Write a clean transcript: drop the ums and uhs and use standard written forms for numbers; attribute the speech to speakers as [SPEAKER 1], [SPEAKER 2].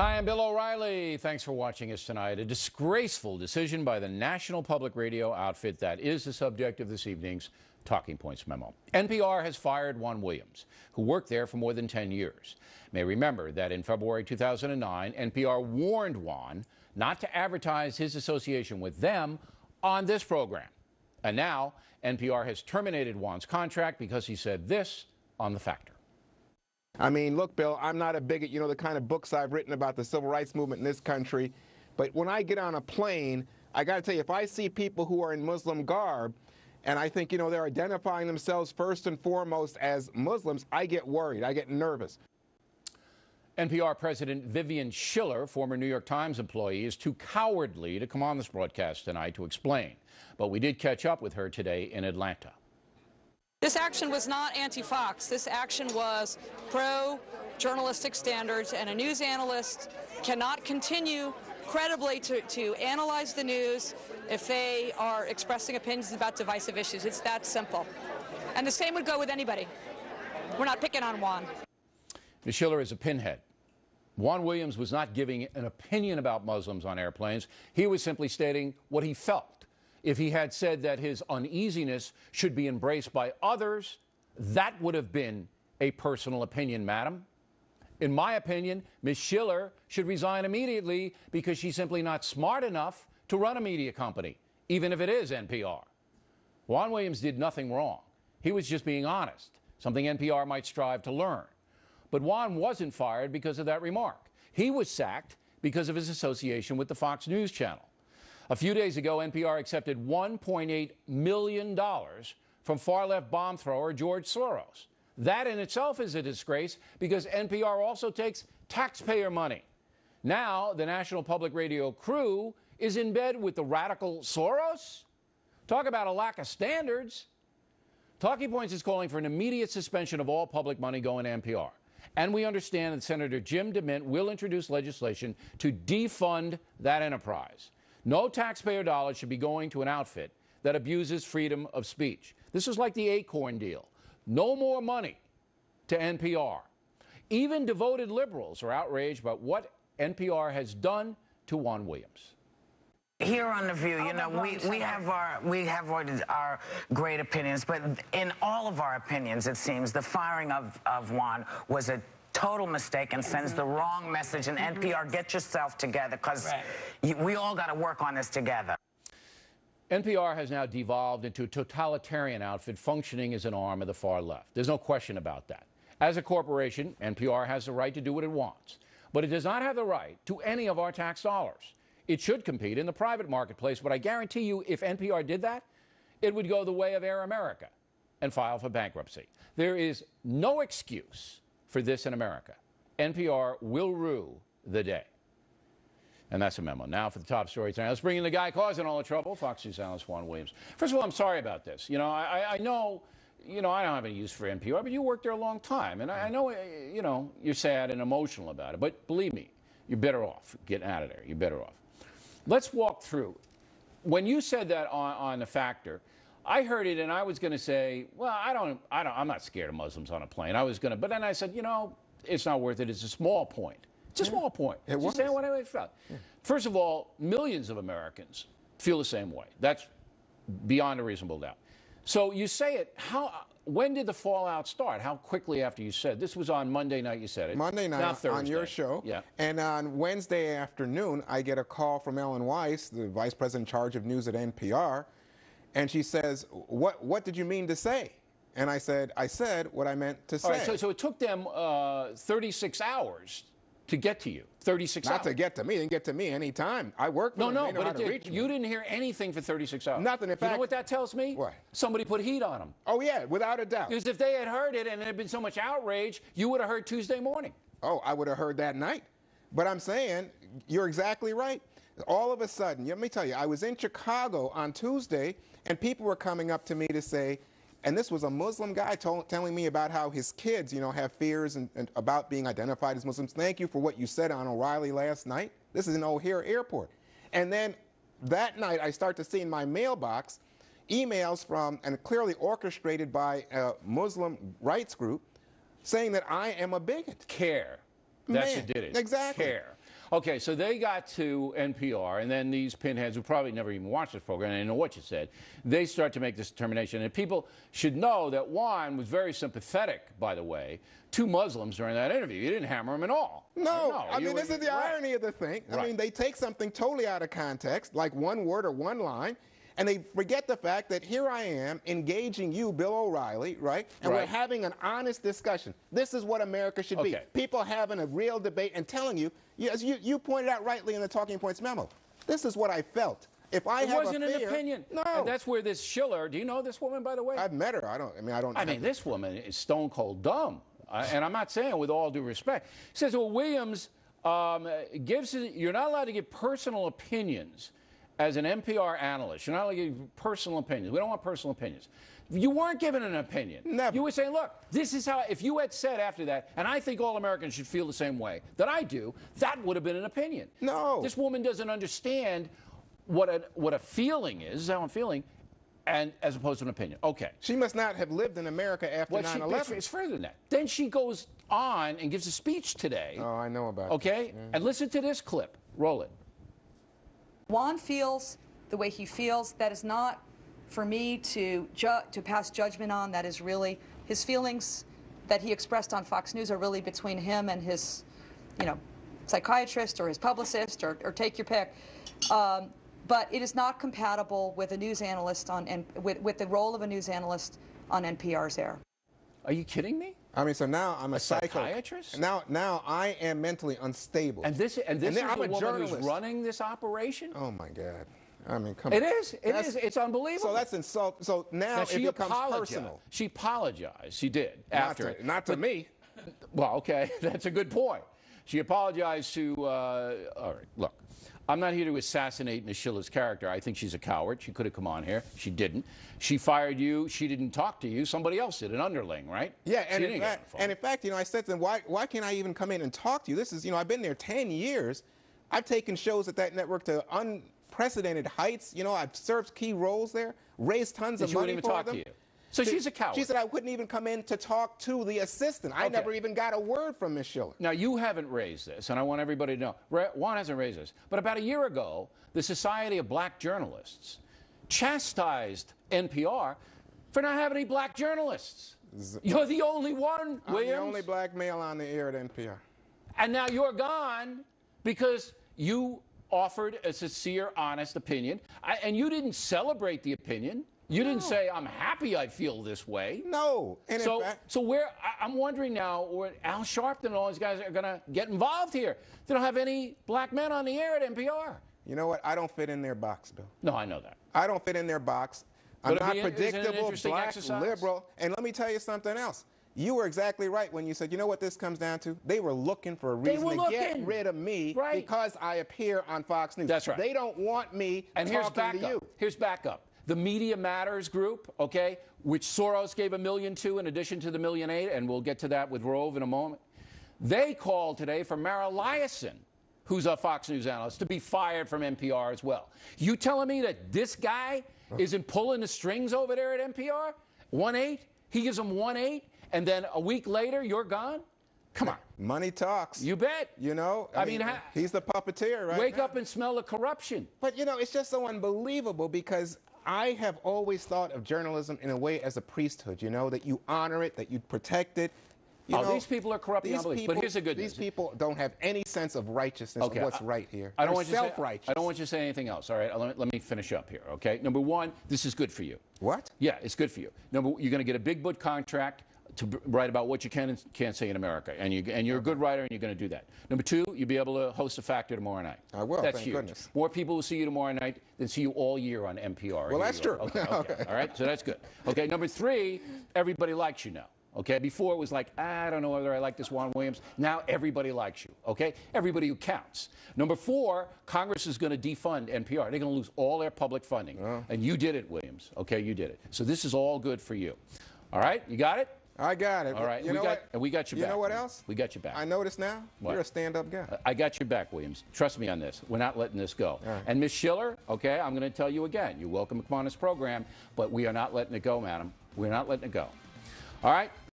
[SPEAKER 1] Hi, I'm Bill O'Reilly. Thanks for watching us tonight. A disgraceful decision by the National Public Radio outfit that is the subject of this evening's Talking Points memo. NPR has fired Juan Williams, who worked there for more than 10 years. You may remember that in February 2009, NPR warned Juan not to advertise his association with them on this program. And now, NPR has terminated Juan's contract because he said this on The Factor.
[SPEAKER 2] I mean, look, Bill, I'm not a bigot. You know the kind of books I've written about the civil rights movement in this country. But when I get on a plane, I got to tell you, if I see people who are in Muslim garb, and I think, they're identifying themselves first and foremost as Muslims, I get worried. I get nervous.
[SPEAKER 1] NPR President Vivian Schiller, former New York Times employee, is too cowardly to come on this broadcast tonight to explain. But we did catch up with her today in Atlanta.
[SPEAKER 3] This action was not anti-Fox. This action was pro-journalistic standards, and a news analyst cannot continue credibly to analyze the news if they are expressing opinions about divisive issues. It's that simple. And the same would go with anybody. We're not picking on Juan.
[SPEAKER 1] Ms. Schiller is a pinhead. Juan Williams was not giving an opinion about Muslims on airplanes. He was simply stating what he felt. If he had said that his uneasiness should be embraced by others, that would have been a personal opinion, madam. In my opinion, Ms. Schiller should resign immediately because she's simply not smart enough to run a media company, even if it is NPR. Juan Williams did nothing wrong. He was just being honest, something NPR might strive to learn. But Juan wasn't fired because of that remark. He was sacked because of his association with the Fox News channel. A few days ago, NPR accepted $1.8 million from far-left bomb thrower George Soros. That in itself is a disgrace because NPR also takes taxpayer money. Now, the National Public Radio crew is in bed with the radical Soros? Talk about a lack of standards. Talking Points is calling for an immediate suspension of all public money going to NPR. And we understand that Senator Jim DeMint will introduce legislation to defund that enterprise. No taxpayer dollars should be going to an outfit that abuses freedom of speech. This is like the Acorn deal. No more money to NPR. Even devoted liberals are outraged about what NPR has done to Juan Williams.
[SPEAKER 4] Here on The View, we have our great opinions, but in all of our opinions, it seems, the firing of Juan was a total mistake and sends the wrong message. And NPR, get yourself together, because we all got to work on this together.
[SPEAKER 1] NPR has now devolved into a totalitarian outfit functioning as an arm of the far left. There's no question about that. As a corporation, NPR has the right to do what it wants, but it does not have the right to any of our tax dollars. It should compete in the private marketplace, but I guarantee you if NPR did that, it would go the way of Air America and file for bankruptcy. There is no excuse for this in America. NPR will rue the day. And that's a memo. Now for the top story tonight. Let's bring in the guy causing all the trouble, Fox News analyst Juan Williams. First of all, I'm sorry about this. I know, I don't have any use for NPR, but you worked there a long time. And I know, you're sad and emotional about it. But believe me, you're better off getting out of there. You're better off. Let's walk through. When you said that on The Factor, I heard it and I was going to say, well, I'm not scared of Muslims on a plane. But then I said, it's not worth it. It's a small point. It's a small point.
[SPEAKER 2] It was.
[SPEAKER 1] Just saying what I felt. Yeah. First of all, millions of Americans feel the same way. That's beyond a reasonable doubt. So you say it. When did the fallout start? How quickly after you said it? This was on Monday night you said it.
[SPEAKER 2] Monday night on your show.
[SPEAKER 1] Yeah.
[SPEAKER 2] And on Wednesday afternoon, I get a call from Ellen Weiss, the vice president in charge of news at NPR, and she says, what did you mean to say? And I said what I meant to say.
[SPEAKER 1] All right, so it took them 36 hours to get to you. 36 hours.
[SPEAKER 2] Not to get to me. They didn't get to me any time. I work for them.
[SPEAKER 1] No, but you didn't hear anything for 36 hours.
[SPEAKER 2] Nothing. In fact,
[SPEAKER 1] you know what that tells me?
[SPEAKER 2] What?
[SPEAKER 1] Somebody put heat on them.
[SPEAKER 2] Oh, yeah, without a doubt.
[SPEAKER 1] Because if they had heard it and there had been so much outrage, you would have heard Tuesday morning.
[SPEAKER 2] Oh, I would have heard that night. But I'm saying, you're exactly right. All of a sudden, let me tell you, I was in Chicago on Tuesday, and people were coming up to me to say, and this was a Muslim guy telling me about how his kids, have fears and about being identified as Muslims. Thank you for what you said on O'Reilly last night. This is in O'Hare Airport. And then that night, I start to see in my mailbox emails from, and clearly orchestrated by a Muslim rights group, saying that I am a bigot.
[SPEAKER 1] CARE. That's who did it.
[SPEAKER 2] Exactly.
[SPEAKER 1] CARE. Okay, so they got to NPR, and then these pinheads who probably never even watched this program, and they know what you said, they start to make this determination. And people should know that Juan was very sympathetic, by the way, to Muslims during that interview. He didn't hammer them at all.
[SPEAKER 2] No, I mean, this is the irony of the thing. I mean, they take something totally out of context, like one word or one line, and they forget the fact that here I am engaging you, Bill O'Reilly, right? And we're having an honest discussion. This is what America should be. People having a real debate and telling you, as you pointed out rightly in the Talking Points memo, this is what I felt. If I have
[SPEAKER 1] wasn't an opinion.
[SPEAKER 2] No.
[SPEAKER 1] And that's where this Schiller, do you know this woman, by the way?
[SPEAKER 2] I've met her. I mean,
[SPEAKER 1] this woman is stone cold dumb. And I'm not saying with all due respect. He says, well, Williams you're not allowed to give personal opinions as an NPR analyst. You're not allowed to give personal opinions. We don't want personal opinions. You weren't given an opinion.
[SPEAKER 2] Never.
[SPEAKER 1] You were saying, look, this is how, if you had said after that, and I think all Americans should feel the same way that I do, that would have been an opinion.
[SPEAKER 2] No.
[SPEAKER 1] This woman doesn't understand what a feeling is, how I'm feeling, and as opposed to an opinion. Okay.
[SPEAKER 2] She must not have lived in America after 9/11.
[SPEAKER 1] It's further than that. Then she goes on and gives a speech today.
[SPEAKER 2] Oh, I know about it.
[SPEAKER 1] Okay? And listen to this clip. Roll it.
[SPEAKER 3] Juan feels the way he feels. That is not for me to pass judgment on. That is really his feelings that he expressed on Fox News are really between him and his, psychiatrist or his publicist or take your pick. But it is not compatible with a news analyst with the role of a news analyst on NPR's air.
[SPEAKER 1] Are you kidding me?
[SPEAKER 2] I mean, so now I'm a
[SPEAKER 1] psychiatrist.
[SPEAKER 2] Now I am mentally unstable.
[SPEAKER 1] And this is the
[SPEAKER 2] I'm a
[SPEAKER 1] woman
[SPEAKER 2] journalist
[SPEAKER 1] who's running this operation.
[SPEAKER 2] Oh my God! I mean, come
[SPEAKER 1] on.
[SPEAKER 2] It
[SPEAKER 1] is. It's unbelievable.
[SPEAKER 2] So that's insult. So now it becomes personal.
[SPEAKER 1] She apologized. She did
[SPEAKER 2] Not to me.
[SPEAKER 1] Well, okay, that's a good point. She apologized to. All right, look. I'm not here to assassinate Ms. Schiller's character. I think she's a coward. She could have come on here. She didn't. She fired you. She didn't talk to you. Somebody else did, an underling, right?
[SPEAKER 2] Yeah, and in fact, I said to them, why can't I even come in and talk to you? This is, I've been there 10 years. I've taken shows at that network to unprecedented heights. I've served key roles there, raised tons of money for them.
[SPEAKER 1] She wouldn't even talk to you. So she's a coward.
[SPEAKER 2] She said I couldn't even come in to talk to the assistant. I never even got a word from Ms. Schiller.
[SPEAKER 1] Now, you haven't raised this, and I want everybody to know. Juan hasn't raised this. But about a year ago, the Society of Black Journalists chastised NPR for not having any black journalists. You're the only one, Williams.
[SPEAKER 2] I'm the only black male on the air at NPR.
[SPEAKER 1] And now you're gone because you offered a sincere, honest opinion, and you didn't celebrate the opinion. You didn't say, I'm happy I feel this way.
[SPEAKER 2] No. And
[SPEAKER 1] I'm wondering now where Al Sharpton and all these guys are going to get involved here. They don't have any black men on the air at NPR.
[SPEAKER 2] You know what? I don't fit in their box, Bill.
[SPEAKER 1] No, I know that.
[SPEAKER 2] I don't fit in their box. I'm not predictable, black,
[SPEAKER 1] exercise?
[SPEAKER 2] liberal. And let me tell you something else. You were exactly right when you said, you know what this comes down to? They were looking for a reason to get rid of me because I appear on Fox News.
[SPEAKER 1] That's right.
[SPEAKER 2] They don't want me talking to you.
[SPEAKER 1] Here's backup. The Media Matters group, okay, which Soros gave $1 million to in addition to the $1.8 million, and we'll get to that with Rove in a moment. They called today for Mara Liasson, who's a Fox News analyst, to be fired from NPR as well. You telling me that this guy isn't pulling the strings over there at NPR? 1.8? He gives them 1.8, and then a week later, you're gone? Come on.
[SPEAKER 2] Money talks.
[SPEAKER 1] You bet.
[SPEAKER 2] I mean he's the puppeteer, right?
[SPEAKER 1] Wake up and smell the corruption.
[SPEAKER 2] But, it's just so unbelievable because I have always thought of journalism in a way as a priesthood, that you honor it, that you protect it.
[SPEAKER 1] These people are corrupt beyond belief. But here's the good news.
[SPEAKER 2] These people don't have any sense of righteousness of what's right here.
[SPEAKER 1] I don't want you to say anything else, all right? Let me finish up here, okay? Number one, this is good for you.
[SPEAKER 2] What?
[SPEAKER 1] Yeah, it's good for you. You're going to get a big book contract to write about what you can and can't say in America. And you're a good writer, and you're going to do that. Number two, you'll be able to host a Factor tomorrow night.
[SPEAKER 2] I will,
[SPEAKER 1] That's
[SPEAKER 2] thank
[SPEAKER 1] huge.
[SPEAKER 2] goodness.
[SPEAKER 1] More people will see you tomorrow night than see you all year on NPR.
[SPEAKER 2] Well, that's true.
[SPEAKER 1] Okay. All right, so that's good. Okay, number three, everybody likes you now. Okay, before it was like, I don't know whether I like this Juan Williams. Now everybody likes you, okay? Everybody who counts. Number four, Congress is going to defund NPR. They're going to lose all their public funding. And you did it, Williams, okay? You did it. So this is all good for you. All right, you got it?
[SPEAKER 2] I got it.
[SPEAKER 1] All right, we got your back.
[SPEAKER 2] You know what else?
[SPEAKER 1] We got your back.
[SPEAKER 2] I notice now, you're a stand-up guy.
[SPEAKER 1] I got your back, Williams. Trust me on this. We're not letting this go.
[SPEAKER 2] Right.
[SPEAKER 1] And Ms. Schiller, okay, I'm going to tell you again, you're welcome to come on this program, but we are not letting it go, madam. We're not letting it go. All right?